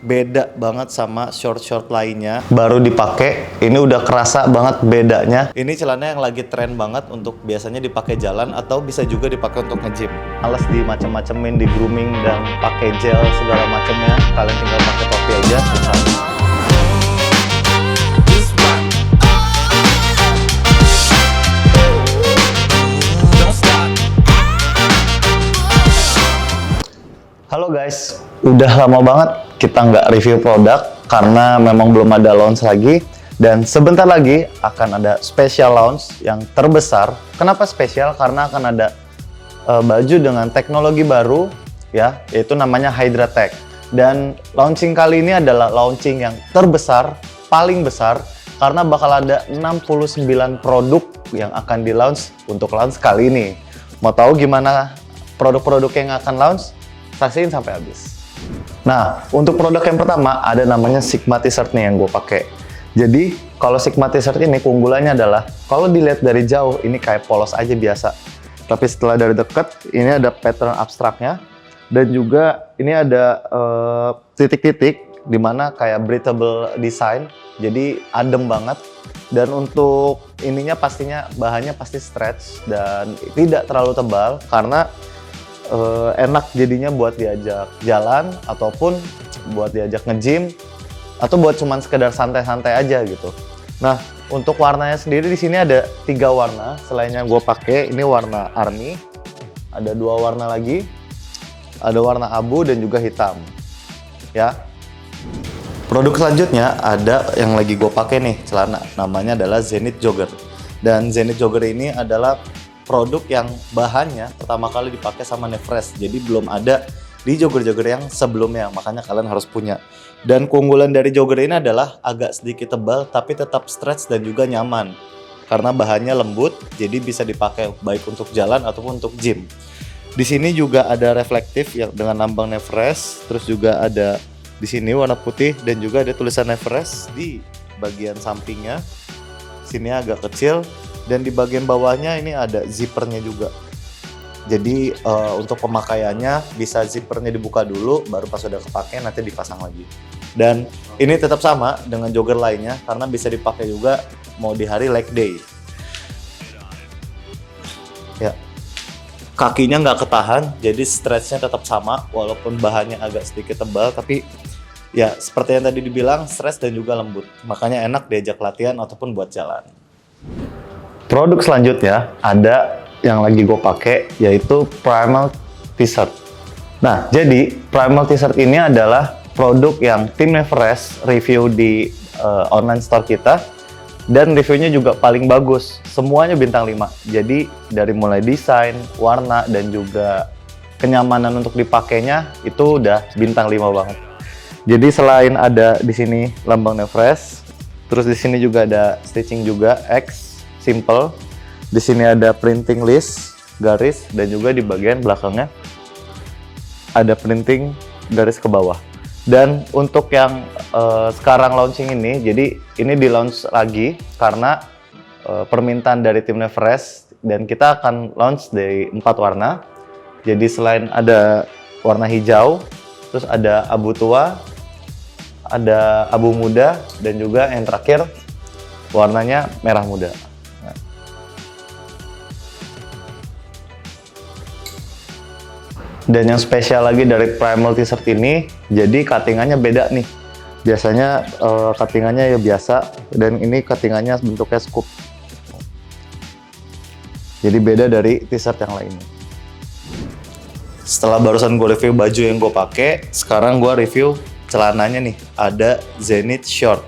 beda banget sama short-short lainnya. Baru dipakai, ini udah kerasa banget bedanya. Ini celana yang lagi tren banget untuk biasanya dipakai jalan atau bisa juga dipakai untuk nge-gym. Males di macam-macamin, di grooming dan pakai gel segala macamnya. Kalian tinggal pakai topi aja. Halo guys, udah lama banget kita nggak review produk karena memang belum ada launch lagi. Dan sebentar lagi akan ada special launch yang terbesar. Kenapa spesial? Karena akan ada baju dengan teknologi baru, ya, yaitu namanya Hydra Tech. Dan launching kali ini adalah launching yang terbesar, paling besar, karena bakal ada 69 produk yang akan di-launch untuk launch kali ini. Mau tahu gimana produk-produk yang akan launch? Saksiin sampai habis. Nah, untuk produk yang pertama ada namanya Sigma T-shirt nih yang gue pakai. Jadi, kalau Sigma T-shirt ini keunggulannya adalah kalau dilihat dari jauh ini kayak polos aja biasa. Tapi setelah dari dekat, ini ada pattern abstraknya dan juga ini ada titik-titik di mana kayak breathable design. Jadi adem banget. Dan untuk ininya pastinya bahannya pasti stretch dan tidak terlalu tebal karena enak jadinya buat diajak jalan ataupun buat diajak nge-gym atau buat cuman sekedar santai-santai aja gitu. Nah, untuk warnanya sendiri di sini ada 3 warna selain yang gue pakai. Ini warna army, ada 2 warna lagi, ada warna abu dan juga hitam. Ya. Produk selanjutnya ada yang lagi gue pakai nih celana, namanya adalah Zenith Jogger. Dan Zenith Jogger ini adalah produk yang bahannya pertama kali dipakai sama Nevres, jadi belum ada di jogger-jogger yang sebelumnya, makanya kalian harus punya. Dan keunggulan dari jogger ini adalah agak sedikit tebal tapi tetap stretch dan juga nyaman karena bahannya lembut, jadi bisa dipakai baik untuk jalan ataupun untuk gym. Di sini juga ada reflektif yang dengan lambang Nevres, terus juga ada di sini warna putih dan juga ada tulisan Nevres di bagian sampingnya. Sini agak kecil. Dan di bagian bawahnya ini ada zippernya juga. Jadi untuk pemakaiannya bisa zippernya dibuka dulu, baru pas udah kepake nanti dipasang lagi. Dan ini tetap sama dengan jogger lainnya karena bisa dipakai juga mau di hari leg day. Ya, kakinya nggak ketahan, jadi stretchnya tetap sama walaupun bahannya agak sedikit tebal, tapi ya seperti yang tadi dibilang stretch dan juga lembut. Makanya enak diajak latihan ataupun buat jalan. Produk selanjutnya ada yang lagi gue pakai yaitu Primal T-shirt. Nah, jadi Primal T-shirt ini adalah produk yang tim Nevres review di online store kita dan reviewnya juga paling bagus. Semuanya bintang 5. Jadi dari mulai desain, warna dan juga kenyamanan untuk dipakainya itu udah bintang 5 banget. Jadi selain ada di sini lambang Nevres, terus di sini juga ada stitching juga X simple. Di sini ada printing list garis dan juga di bagian belakangnya ada printing garis ke bawah. Dan untuk yang sekarang launching ini, jadi ini di launch lagi karena permintaan dari tim Nevres dan kita akan launch dari 4 warna. Jadi selain ada warna hijau, terus ada abu tua, ada abu muda dan juga yang terakhir warnanya merah muda. Dan yang spesial lagi dari Primal T-shirt ini, jadi cuttingannya beda nih. Biasanya cuttingannya ya biasa, dan ini cuttingannya bentuknya scoop. Jadi beda dari T-shirt yang lainnya. Setelah barusan gue review baju yang gue pakai, sekarang gue review celananya nih. Ada Zenith Short.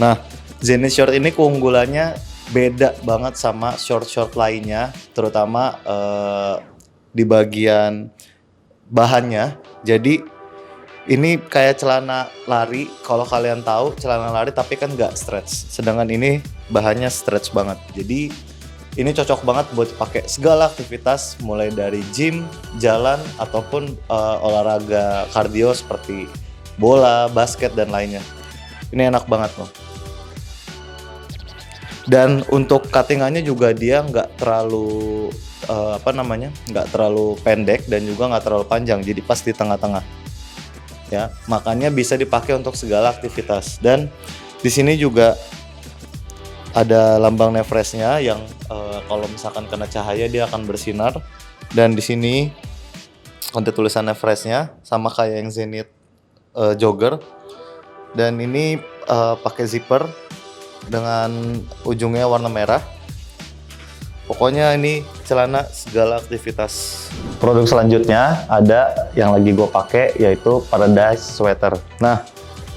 Nah, Zenith Short ini keunggulannya beda banget sama short-short lainnya, terutama di bagian bahannya. Jadi ini kayak celana lari, kalau kalian tahu celana lari tapi kan nggak stretch, sedangkan ini bahannya stretch banget. Jadi ini cocok banget buat dipakai segala aktivitas, mulai dari gym, jalan ataupun olahraga kardio seperti bola, basket dan lainnya. Ini enak banget loh. Dan untuk cuttingannya juga dia nggak terlalu nggak terlalu pendek dan juga nggak terlalu panjang, jadi pas di tengah-tengah ya. Makanya bisa dipakai untuk segala aktivitas. Dan di sini juga ada lambang Nevrest-nya yang kalau misalkan kena cahaya dia akan bersinar. Dan di sini ada tulisan Nevrest-nya sama kayak yang Zenith Jogger. Dan ini pakai zipper dengan ujungnya warna merah. Pokoknya ini celana segala aktivitas. Produk selanjutnya ada yang lagi gue pakai yaitu Paradise Sweater. Nah,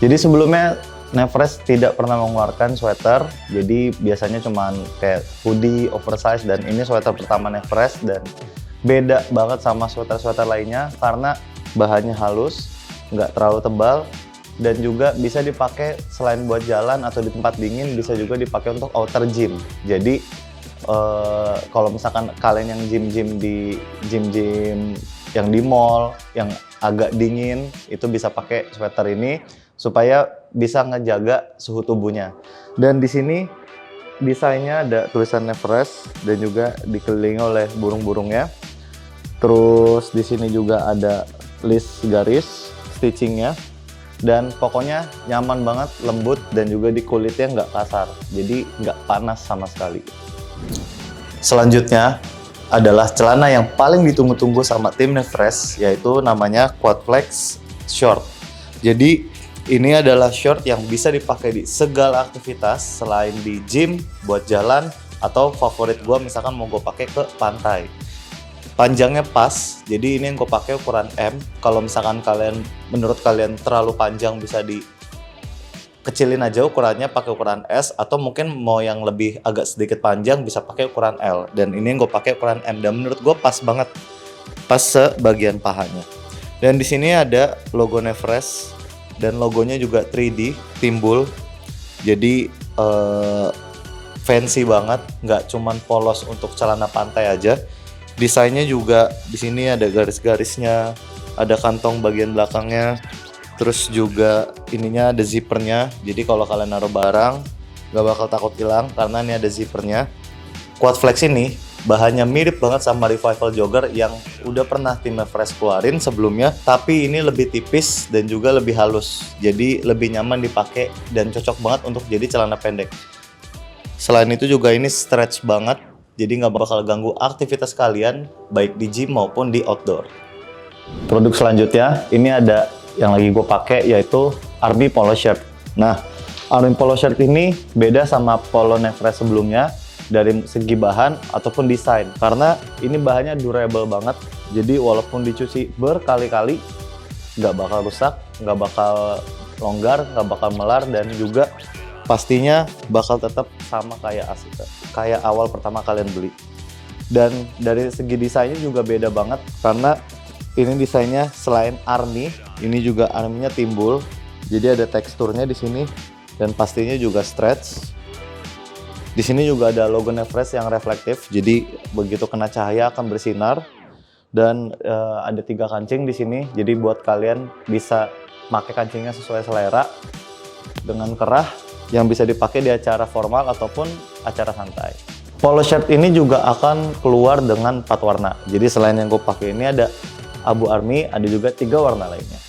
jadi sebelumnya Nevrest tidak pernah mengeluarkan sweater. Jadi biasanya cuman kayak hoodie, oversize, dan ini sweater pertama Nevrest dan beda banget sama sweater-sweater lainnya karena bahannya halus, nggak terlalu tebal, dan juga bisa dipakai selain buat jalan atau di tempat dingin, bisa juga dipakai untuk outer gym. Jadi kalau misalkan kalian yang gym yang di mall yang agak dingin, itu bisa pakai sweater ini supaya bisa ngejaga suhu tubuhnya. Dan di sini desainnya ada tulisan Nevrest dan juga dikelilingi oleh burung-burungnya. Terus di sini juga ada list garis stitchingnya. Dan pokoknya nyaman banget, lembut, dan juga di kulitnya nggak kasar, jadi nggak panas sama sekali. Selanjutnya adalah celana yang paling ditunggu-tunggu sama tim Nevrest, yaitu namanya Quad Flex Short. Jadi ini adalah short yang bisa dipakai di segala aktivitas selain di gym, buat jalan, atau favorit gue misalkan mau gue pakai ke pantai. Panjangnya pas, jadi ini yang gue pakai ukuran M. Kalau misalkan menurut kalian terlalu panjang, bisa dikecilin aja ukurannya pakai ukuran S, atau mungkin mau yang lebih agak sedikit panjang bisa pakai ukuran L. Dan ini yang gue pakai ukuran M, dan menurut gue pas banget, pas sebagian pahanya. Dan di sini ada logo Nevrest dan logonya juga 3D timbul, jadi fancy banget, nggak cuman polos untuk celana pantai aja. Desainnya juga di sini ada garis-garisnya, ada kantong bagian belakangnya, terus juga ininya ada zippernya. Jadi kalau kalian naruh barang nggak bakal takut hilang karena ini ada zippernya. Quad Flex ini bahannya mirip banget sama Revival Jogger yang udah pernah tim Nevrest keluarin sebelumnya, tapi ini lebih tipis dan juga lebih halus. Jadi lebih nyaman dipakai dan cocok banget untuk jadi celana pendek. Selain itu juga ini stretch banget. Jadi nggak bakal ganggu aktivitas kalian, baik di gym maupun di outdoor. Produk selanjutnya, ini ada yang lagi gue pakai yaitu Army Polo Shirt. Nah, Army Polo Shirt ini beda sama Polo Nevrest sebelumnya dari segi bahan ataupun desain. Karena ini bahannya durable banget, jadi walaupun dicuci berkali-kali, nggak bakal rusak, nggak bakal longgar, nggak bakal melar, dan juga pastinya bakal tetap sama kayak asli, kayak awal pertama kalian beli. Dan dari segi desainnya juga beda banget karena ini desainnya selain army, ini juga army-nya timbul. Jadi ada teksturnya di sini dan pastinya juga stretch. Di sini juga ada logo Nevrest yang reflektif, jadi begitu kena cahaya akan bersinar. Dan ada 3 kancing di sini, jadi buat kalian bisa pakai kancingnya sesuai selera dengan kerah, yang bisa dipakai di acara formal ataupun acara santai. Polo shirt ini juga akan keluar dengan 4 warna. Jadi selain yang gue pakai ini ada abu army, ada juga 3 warna lainnya.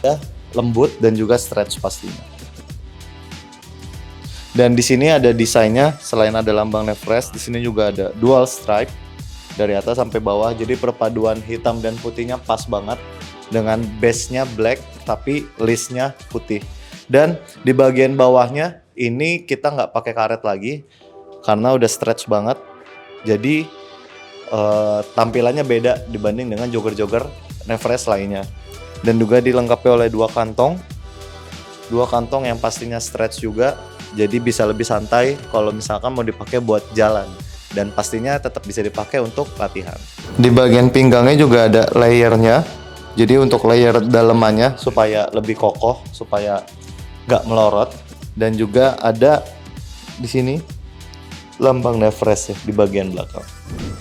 Ya, lembut dan juga stretch pastinya. Dan di sini ada desainnya, selain ada lambang Nevrest, di sini juga ada dual stripe dari atas sampai bawah. Jadi perpaduan hitam dan putihnya pas banget dengan base-nya black tapi list-nya putih. Dan di bagian bawahnya ini kita nggak pakai karet lagi karena udah stretch banget. Jadi tampilannya beda dibanding dengan jogger-jogger Nevrest lainnya. Dan juga dilengkapi oleh 2 kantong yang pastinya stretch juga. Jadi bisa lebih santai kalau misalkan mau dipakai buat jalan, dan pastinya tetap bisa dipakai untuk latihan. Di bagian pinggangnya juga ada layernya. Jadi untuk layer dalemannya supaya lebih kokoh, supaya nggak melorot, dan juga ada di sini lambang Nevrest ya di bagian belakang.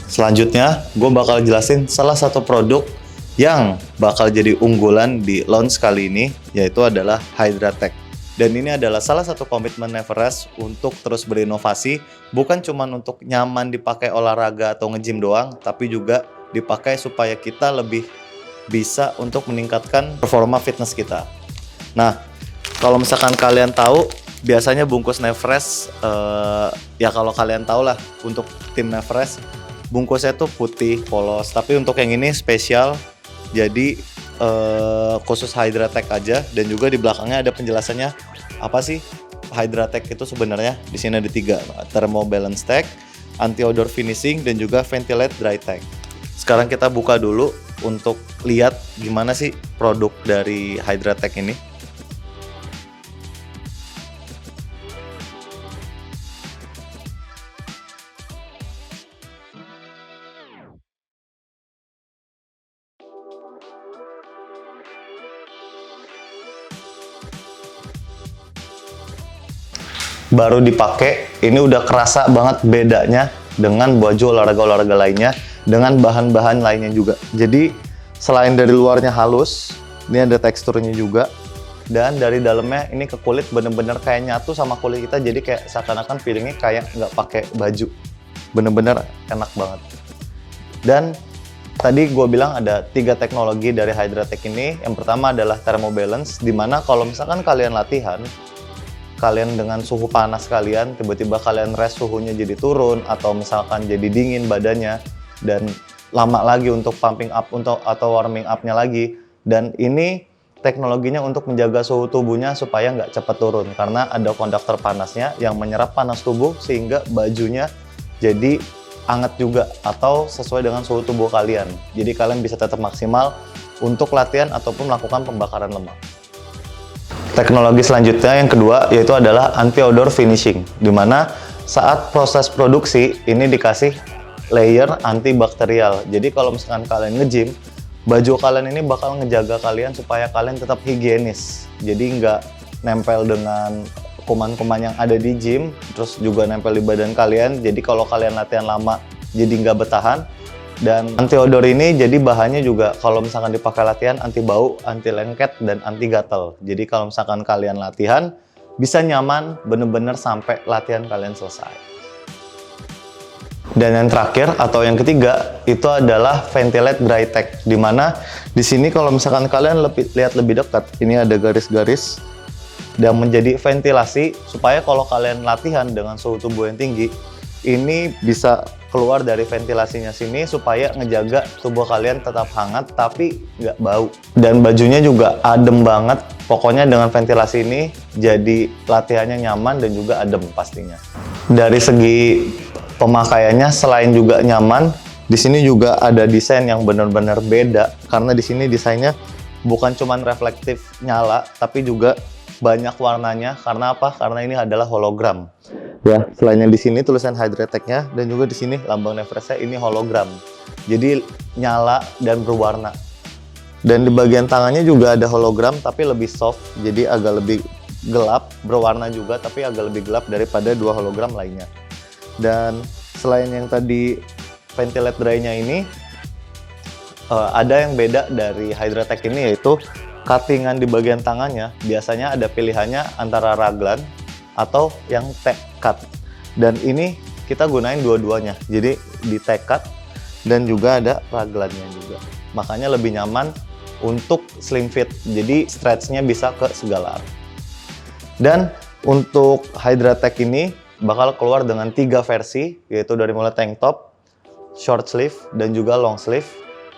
Selanjutnya, gue bakal jelasin salah satu produk yang bakal jadi unggulan di launch kali ini, yaitu adalah Hydra Tech. Dan ini adalah salah satu komitmen Neverest untuk terus berinovasi, bukan cuma untuk nyaman dipakai olahraga atau nge-gym doang, tapi juga dipakai supaya kita lebih bisa untuk meningkatkan performa fitness kita. Nah, kalau misalkan kalian tahu, biasanya bungkus Neverest, ya kalau kalian tahu lah, untuk tim Neverest, bungkusnya tuh putih, polos. Tapi untuk yang ini spesial, jadi khusus Hydratech aja, dan juga di belakangnya ada penjelasannya apa sih Hydratech itu sebenarnya. Di sini ada 3, Thermo Balance Tech, Anti Odor Finishing, dan juga Ventilate Dry Tech. Sekarang kita buka dulu untuk lihat gimana sih produk dari Hydratech ini. Baru dipakai, ini udah kerasa banget bedanya dengan baju olahraga-olahraga lainnya, dengan bahan-bahan lainnya juga. Jadi selain dari luarnya halus, ini ada teksturnya juga, dan dari dalamnya ini ke kulit bener-bener kayak nyatu sama kulit kita, jadi kayak seakan-akan feelingnya kayak nggak pakai baju. Bener-bener enak banget. Dan tadi gue bilang ada 3 teknologi dari Hydratech ini. Yang pertama adalah thermobalance, dimana kalau misalkan kalian latihan, kalian dengan suhu panas kalian, tiba-tiba kalian rest suhunya jadi turun, atau misalkan jadi dingin badannya, dan lama lagi untuk pumping up atau warming up-nya lagi. Dan ini teknologinya untuk menjaga suhu tubuhnya supaya nggak cepat turun, karena ada konduktor panasnya yang menyerap panas tubuh sehingga bajunya jadi hangat juga, atau sesuai dengan suhu tubuh kalian. Jadi kalian bisa tetap maksimal untuk latihan ataupun melakukan pembakaran lemak. Teknologi selanjutnya yang kedua yaitu adalah anti-odor finishing, dimana saat proses produksi ini dikasih layer antibakterial. Jadi kalau misalkan kalian nge-gym, baju kalian ini bakal ngejaga kalian supaya kalian tetap higienis. Jadi nggak nempel dengan kuman-kuman yang ada di gym, terus juga nempel di badan kalian. Jadi kalau kalian latihan lama jadi nggak bertahan. Dan anti odor ini jadi bahannya juga kalau misalkan dipakai latihan anti bau, anti lengket, dan anti gatal. Jadi kalau misalkan kalian latihan bisa nyaman bener-bener sampai latihan kalian selesai. Dan yang terakhir atau yang ketiga itu adalah Ventilate Dry Tech, dimana di sini kalau misalkan kalian lihat lebih dekat, ini ada garis-garis dan menjadi ventilasi supaya kalau kalian latihan dengan suhu tubuh yang tinggi, ini bisa keluar dari ventilasinya sini supaya ngejaga tubuh kalian tetap hangat tapi nggak bau. Dan bajunya juga adem banget. Pokoknya dengan ventilasi ini jadi latihannya nyaman dan juga adem pastinya. Dari segi pemakaiannya selain juga nyaman, di sini juga ada desain yang benar-benar beda, karena di sini desainnya bukan cuman reflektif nyala tapi juga banyak warnanya. Karena apa? Karena ini adalah hologram. Ya, selain yang di sini tulisan Hydratech-nya dan juga di sini lambang Neverest-nya ini hologram. Jadi nyala dan berwarna. Dan di bagian tangannya juga ada hologram tapi lebih soft, jadi agak lebih gelap, berwarna juga tapi agak lebih gelap daripada 2 hologram lainnya. Dan selain yang tadi Ventilate Dry-nya ini, ada yang beda dari Hydratech ini, yaitu cuttingan di bagian tangannya. Biasanya ada pilihannya antara raglan atau yang tech cut, dan ini kita gunain dua-duanya, jadi di tech cut dan juga ada raglannya juga, makanya lebih nyaman untuk slim fit, jadi stretchnya bisa ke segala arah. Dan untuk Hydratech ini bakal keluar dengan 3 versi, yaitu dari mulai tank top, short sleeve, dan juga long sleeve.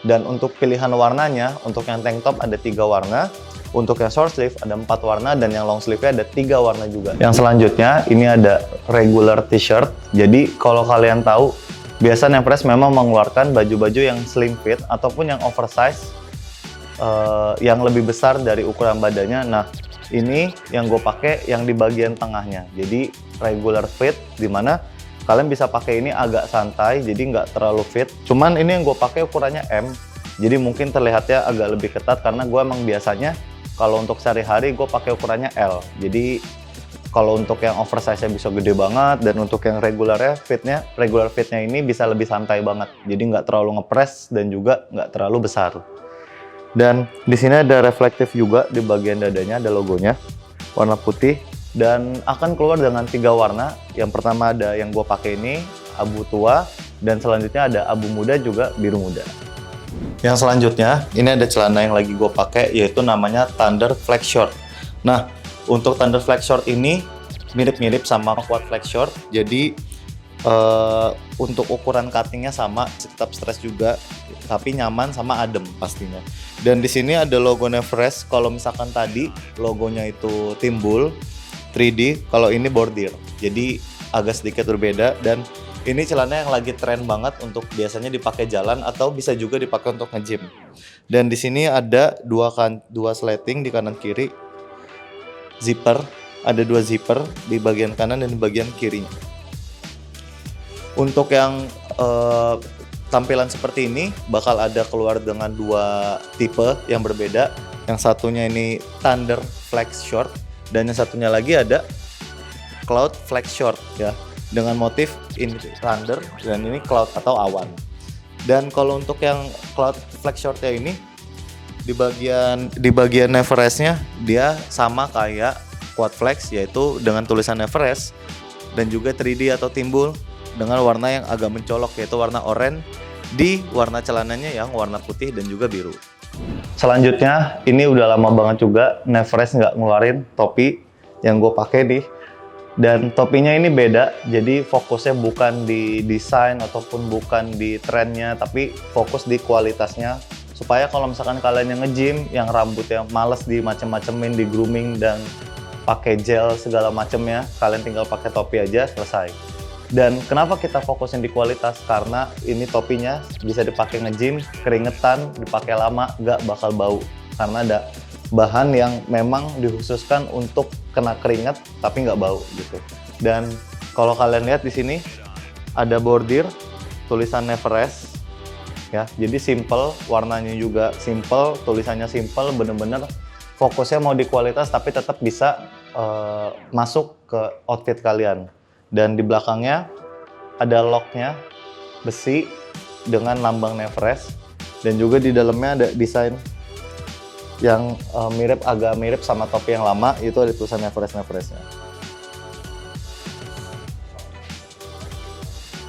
Dan untuk pilihan warnanya, untuk yang tank top ada 3 warna, untuk yang short sleeve ada 4 warna, dan yang long sleeve ada 3 warna juga. Yang selanjutnya ini ada regular t-shirt. Jadi kalau kalian tahu, biasa Neverest memang mengeluarkan baju-baju yang slim fit ataupun yang oversize, yang lebih besar dari ukuran badannya. Nah, ini yang gue pakai yang di bagian tengahnya, jadi regular fit, dimana kalian bisa pakai ini agak santai, jadi nggak terlalu fit. Cuman ini yang gue pakai ukurannya M, jadi mungkin terlihatnya agak lebih ketat karena gue emang biasanya kalau untuk sehari-hari gue pakai ukurannya L. Jadi kalau untuk yang oversize-nya bisa gede banget, dan untuk yang regular fitnya ini bisa lebih santai banget. Jadi nggak terlalu ngepres dan juga nggak terlalu besar. Dan di sini ada reflektif juga, di bagian dadanya ada logonya. warna putih, dan akan keluar dengan 3 warna. Yang pertama ada yang gue pakai ini, abu tua, dan selanjutnya ada abu muda juga biru muda. Yang selanjutnya, ini ada celana yang lagi gue pakai, yaitu namanya Thunder Flex Short. Nah, untuk Thunder Flex Short ini mirip-mirip sama Quad Flex Short, jadi untuk ukuran cuttingnya sama, tetap stretch juga, tapi nyaman sama adem pastinya. Dan di sini ada logo Neverest. Kalau misalkan tadi logonya itu timbul 3D, kalau ini bordir, jadi agak sedikit berbeda. Dan ini celana yang lagi tren banget untuk biasanya dipakai jalan atau bisa juga dipakai untuk nge-gym. Dan di sini ada dua sleting di kanan kiri, zipper, ada 2 zipper di bagian kanan dan di bagian kirinya. Untuk yang tampilan seperti ini bakal ada keluar dengan 2 tipe yang berbeda. Yang satunya ini Thunder Flex Short dan yang satunya lagi ada Cloud Flex Short ya, dengan motif ini thunder dan ini cloud atau awan. Dan kalau untuk yang Cloud Flex Short-nya ini di bagian Neverest-nya dia sama kayak Quad Flex, yaitu dengan tulisan Neverest dan juga 3D atau timbul dengan warna yang agak mencolok, yaitu warna oranye di warna celananya yang warna putih dan juga biru. Selanjutnya, ini udah lama banget juga Neverest nggak ngeluarin topi yang gue pakai nih. Dan topinya ini beda, jadi fokusnya bukan di desain ataupun bukan di trennya, tapi fokus di kualitasnya. Supaya kalau misalkan kalian yang nge-gym, yang rambutnya males di macem-macemin, di grooming dan pakai gel segala macemnya, kalian tinggal pakai topi aja, selesai. Dan kenapa kita fokusin di kualitas? Karena ini topinya bisa dipakai nge-gym, keringetan, dipakai lama, nggak bakal bau. Karena ada bahan yang memang dikhususkan untuk kena keringat, tapi nggak bau gitu. Dan kalau kalian lihat di sini, ada bordir, tulisan Neverest, ya. Jadi simple, warnanya juga simple, tulisannya simple, bener-bener fokusnya mau di kualitas, tapi tetap bisa masuk ke outfit kalian. Dan di belakangnya ada locknya besi dengan lambang Neverest, dan juga di dalamnya ada desain yang agak mirip sama topi yang lama, itu ada tulisan Neverestnya.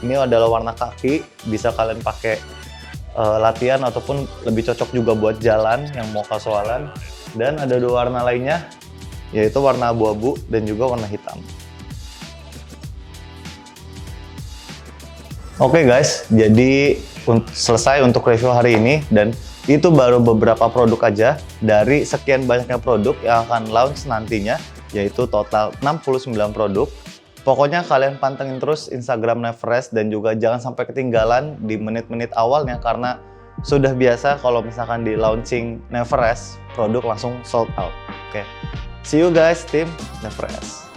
Ini adalah warna kaki, bisa kalian pakai latihan ataupun lebih cocok juga buat jalan yang mau kasualan. Dan ada 2 warna lainnya, yaitu warna abu-abu dan juga warna hitam. Oke guys, jadi selesai untuk review hari ini, dan itu baru beberapa produk aja dari sekian banyaknya produk yang akan launch nantinya, yaitu total 69 produk. Pokoknya kalian pantengin terus Instagram Neverest dan juga jangan sampai ketinggalan di menit-menit awalnya, karena sudah biasa kalau misalkan di launching Neverest, produk langsung sold out. Oke, see you guys, tim Neverest.